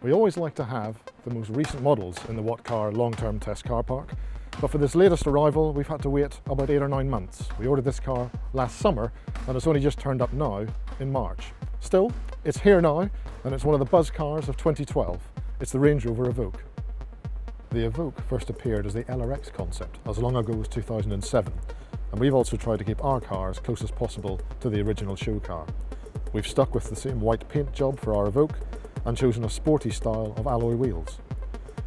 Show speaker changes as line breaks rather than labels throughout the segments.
We always like to have the most recent models in the What Car long-term test car park, but for this latest arrival we've had to wait about 8 or 9 months. We ordered this car last summer and it's only just turned up now in March. Still, it's here now and it's one of the buzz cars of 2012. It's the Range Rover Evoque. The Evoque first appeared as the LRX concept as long ago as 2007, and we've also tried to keep our car as close as possible to the original show car. We've stuck with the same white paint job for our Evoque and chosen a sporty style of alloy wheels.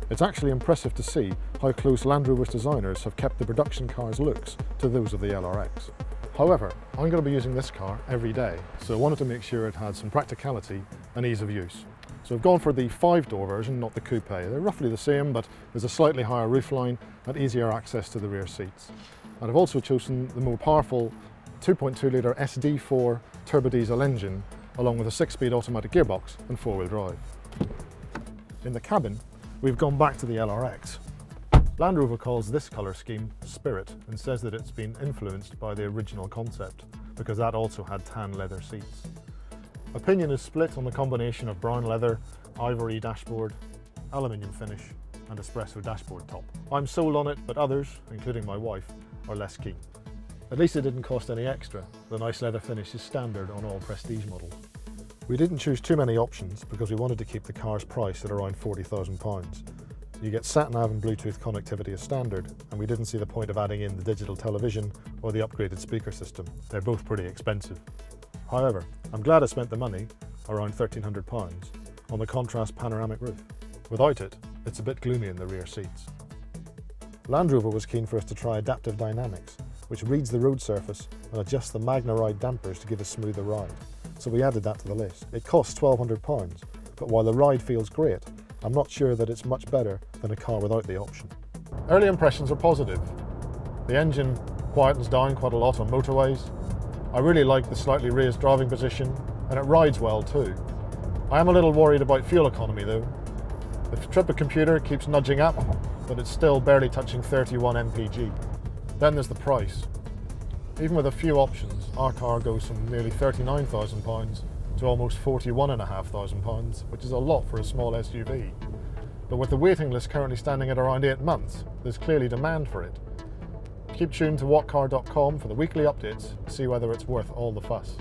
It's actually impressive to see how close Land Rover's designers have kept the production car's looks to those of the LRX. However, I'm going to be using this car every day, so I wanted to make sure it had some practicality and ease of use. So I've gone for the 5-door version, not the coupe. They're roughly the same, but there's a slightly higher roofline and easier access to the rear seats. And I've also chosen the more powerful 2.2 litre SD4 turbo diesel engine, along with a 6-speed automatic gearbox and 4-wheel drive. In the cabin, we've gone back to the LRX. Land Rover calls this colour scheme Spirit and says that it's been influenced by the original concept because that also had tan leather seats. Opinion is split on the combination of brown leather, ivory dashboard, aluminium finish and espresso dashboard top. I'm sold on it, but others, including my wife, are less keen. At least it didn't cost any extra. The nice leather finish is standard on all Prestige models. We didn't choose too many options because we wanted to keep the car's price at around £40,000. You get sat-nav and Bluetooth connectivity as standard, and we didn't see the point of adding in the digital television or the upgraded speaker system. They're both pretty expensive. However, I'm glad I spent the money, around £1,300, on the contrast panoramic roof. Without it, it's a bit gloomy in the rear seats. Land Rover was keen for us to try adaptive dynamics, which reads the road surface and adjusts the Magna Ride dampers to give a smoother ride. So we added that to the list. It costs £1,200, but while the ride feels great, I'm not sure that it's much better than a car without the option. Early impressions are positive. The engine quietens down quite a lot on motorways. I really like the slightly raised driving position, and it rides well too. I am a little worried about fuel economy though. The Tripper computer keeps nudging up, but it's still barely touching 31 mpg. Then there's the price. Even with a few options, our car goes from nearly £39,000 to almost £41,500, which is a lot for a small SUV. But with the waiting list currently standing at around 8 months, there's clearly demand for it. Keep tuned to whatcar.com for the weekly updates to see whether it's worth all the fuss.